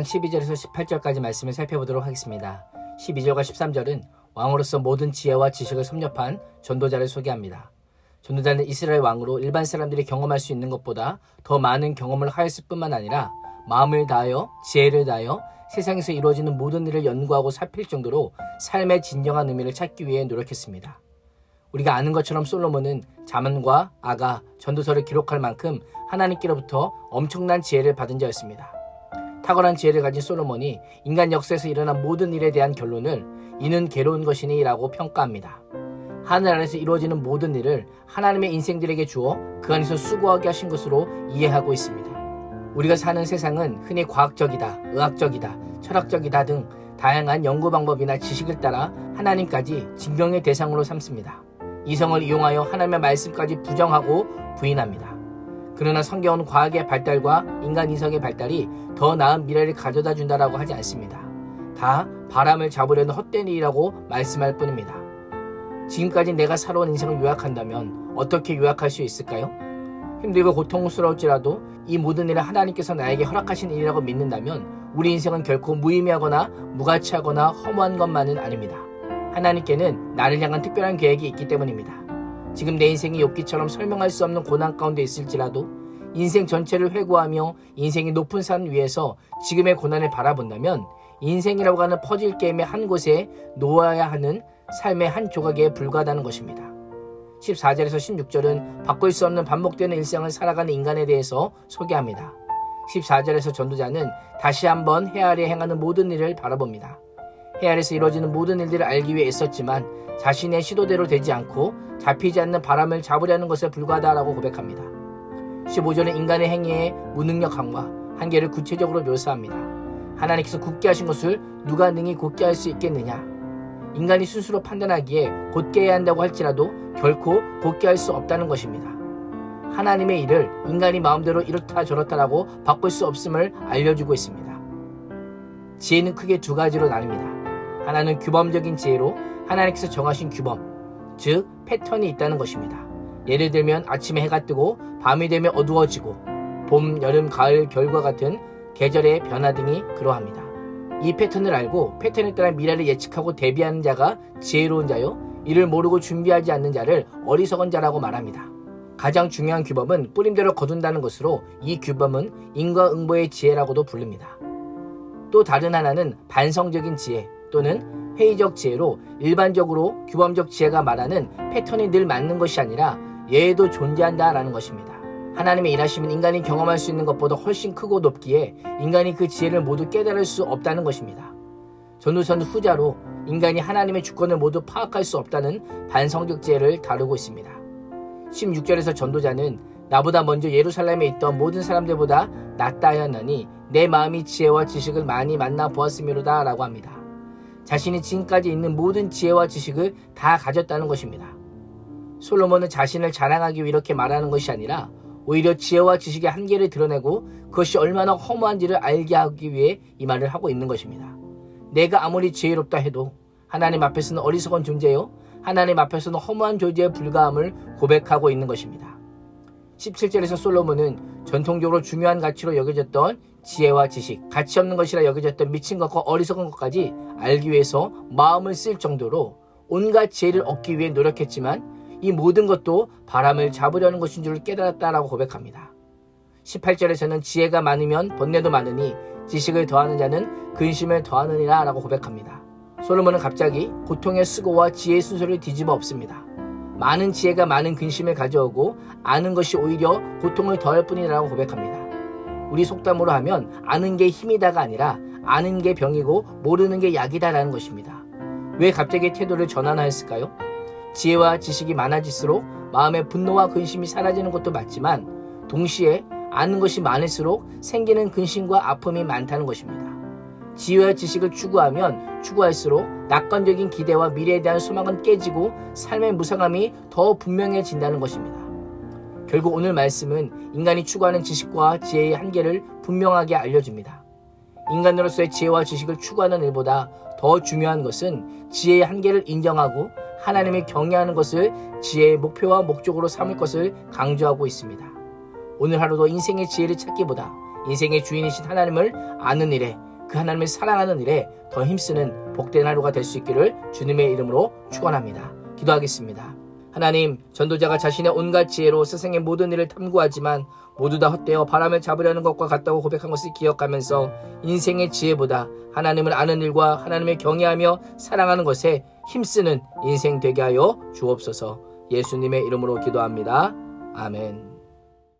4장 12절에서 18절까지 말씀을 살펴보도록 하겠습니다. 12절과 13절은 왕으로서 모든 지혜와 지식을 섭렵한 전도자를 소개합니다. 전도자는 이스라엘 왕으로 일반 사람들이 경험할 수 있는 것보다 더 많은 경험을 하였을 뿐만 아니라 마음을 다하여 지혜를 다하여 세상에서 이루어지는 모든 일을 연구하고 살필 정도로 삶의 진정한 의미를 찾기 위해 노력했습니다. 우리가 아는 것처럼 솔로몬은 자문과 아가, 전도서를 기록할 만큼 하나님께로부터 엄청난 지혜를 받은 자였습니다. 탁월한 지혜를 가진 솔로몬이 인간 역사에서 일어난 모든 일에 대한 결론을 이는 괴로운 것이니 라고 평가합니다. 하늘 아래서 이루어지는 모든 일을 하나님의 인생들에게 주어 그 안에서 수고하게 하신 것으로 이해하고 있습니다. 우리가 사는 세상은 흔히 과학적이다, 의학적이다, 철학적이다 등 다양한 연구 방법이나 지식을 따라 하나님까지 진경의 대상으로 삼습니다. 이성을 이용하여 하나님의 말씀까지 부정하고 부인합니다. 그러나 성경은 과학의 발달과 인간 이성의 발달이 더 나은 미래를 가져다 준다라고 하지 않습니다. 다 바람을 잡으려는 헛된 일이라고 말씀할 뿐입니다. 지금까지 내가 살아온 인생을 요약한다면 어떻게 요약할 수 있을까요? 힘들고 고통스러울지라도 이 모든 일을 하나님께서 나에게 허락하신 일이라고 믿는다면 우리 인생은 결코 무의미하거나 무가치하거나 허무한 것만은 아닙니다. 하나님께는 나를 향한 특별한 계획이 있기 때문입니다. 지금 내 인생이 욥기처럼 설명할 수 없는 고난 가운데 있을지라도 인생 전체를 회고하며 인생이 높은 산 위에서 지금의 고난을 바라본다면 인생이라고 하는 퍼즐 게임의 한 곳에 놓아야 하는 삶의 한 조각에 불과하다는 것입니다. 14절에서 16절은 바꿀 수 없는 반복되는 일상을 살아가는 인간에 대해서 소개합니다. 14절에서 전도자는 다시 한번 해 아래 행하는 모든 일을 바라봅니다. 해 아래서 이루어지는 모든 일들을 알기 위해 애썼지만 자신의 시도대로 되지 않고 잡히지 않는 바람을 잡으려는 것에 불과하다라고 고백합니다. 15절은 인간의 행위의 무능력함과 한계를 구체적으로 묘사합니다. 하나님께서 굳게 하신 것을 누가 능히 곧게 할 수 있겠느냐? 인간이 스스로 판단하기에 곧게 해야 한다고 할지라도 결코 곧게 할 수 없다는 것입니다. 하나님의 일을 인간이 마음대로 이렇다 저렇다라고 바꿀 수 없음을 알려주고 있습니다. 지혜는 크게 두 가지로 나뉩니다. 하나는 규범적인 지혜로 하나님께서 정하신 규범, 즉 패턴이 있다는 것입니다. 예를 들면 아침에 해가 뜨고 밤이 되면 어두워지고 봄, 여름, 가을, 겨울과 같은 계절의 변화 등이 그러합니다. 이 패턴을 알고 패턴에 따라 미래를 예측하고 대비하는 자가 지혜로운 자요, 이를 모르고 준비하지 않는 자를 어리석은 자라고 말합니다. 가장 중요한 규범은 뿌림대로 거둔다는 것으로 이 규범은 인과응보의 지혜라고도 부릅니다. 또 다른 하나는 반성적인 지혜 또는 회의적 지혜로 일반적으로 규범적 지혜가 말하는 패턴이 늘 맞는 것이 아니라 예외도 존재한다라는 것입니다. 하나님의 일하심은 인간이 경험할 수 있는 것보다 훨씬 크고 높기에 인간이 그 지혜를 모두 깨달을 수 없다는 것입니다. 전도서는 후자로 인간이 하나님의 주권을 모두 파악할 수 없다는 반성적 지혜를 다루고 있습니다. 16절에서 전도자는 나보다 먼저 예루살렘에 있던 모든 사람들보다 낫다 하였나니 내 마음이 지혜와 지식을 많이 만나 보았음이로다 라고 합니다. 자신이 지금까지 있는 모든 지혜와 지식을 다 가졌다는 것입니다. 솔로몬은 자신을 자랑하기 위해 이렇게 말하는 것이 아니라 오히려 지혜와 지식의 한계를 드러내고 그것이 얼마나 허무한지를 알게 하기 위해 이 말을 하고 있는 것입니다. 내가 아무리 지혜롭다 해도 하나님 앞에서는 어리석은 존재요, 하나님 앞에서는 허무한 존재에 불과함을 고백하고 있는 것입니다. 17절에서 솔로몬은 전통적으로 중요한 가치로 여겨졌던 지혜와 지식, 가치 없는 것이라 여겨졌던 미친 것과 어리석은 것까지 알기 위해서 마음을 쓸 정도로 온갖 지혜를 얻기 위해 노력했지만 이 모든 것도 바람을 잡으려는 것인 줄 깨달았다라고 고백합니다. 18절에서는 지혜가 많으면 번뇌도 많으니 지식을 더하는 자는 근심을 더하느니라 라고 고백합니다. 솔로몬은 갑자기 고통의 수고와 지혜의 순서를 뒤집어 엎습니다. 많은 지혜가 많은 근심을 가져오고 아는 것이 오히려 고통을 더할 뿐이라고 고백합니다. 우리 속담으로 하면 아는 게 힘이다가 아니라 아는 게 병이고 모르는 게 약이다라는 것입니다. 왜 갑자기 태도를 전환하였을까요? 지혜와 지식이 많아질수록 마음의 분노와 근심이 사라지는 것도 맞지만 동시에 아는 것이 많을수록 생기는 근심과 아픔이 많다는 것입니다. 지혜와 지식을 추구하면 추구할수록 낙관적인 기대와 미래에 대한 소망은 깨지고 삶의 무상함이 더 분명해진다는 것입니다. 결국 오늘 말씀은 인간이 추구하는 지식과 지혜의 한계를 분명하게 알려줍니다. 인간으로서의 지혜와 지식을 추구하는 일보다 더 중요한 것은 지혜의 한계를 인정하고 하나님을 경외하는 것을 지혜의 목표와 목적으로 삼을 것을 강조하고 있습니다. 오늘 하루도 인생의 지혜를 찾기보다 인생의 주인이신 하나님을 아는 일에 그 하나님을 사랑하는 일에 더 힘쓰는 복된 하루가 될 수 있기를 주님의 이름으로 축원합니다. 기도하겠습니다. 하나님, 전도자가 자신의 온갖 지혜로 세상의 모든 일을 탐구하지만 모두 다 헛되어 바람을 잡으려는 것과 같다고 고백한 것을 기억하면서 인생의 지혜보다 하나님을 아는 일과 하나님을 경외하며 사랑하는 것에 힘쓰는 인생 되게 하여 주옵소서. 예수님의 이름으로 기도합니다. 아멘.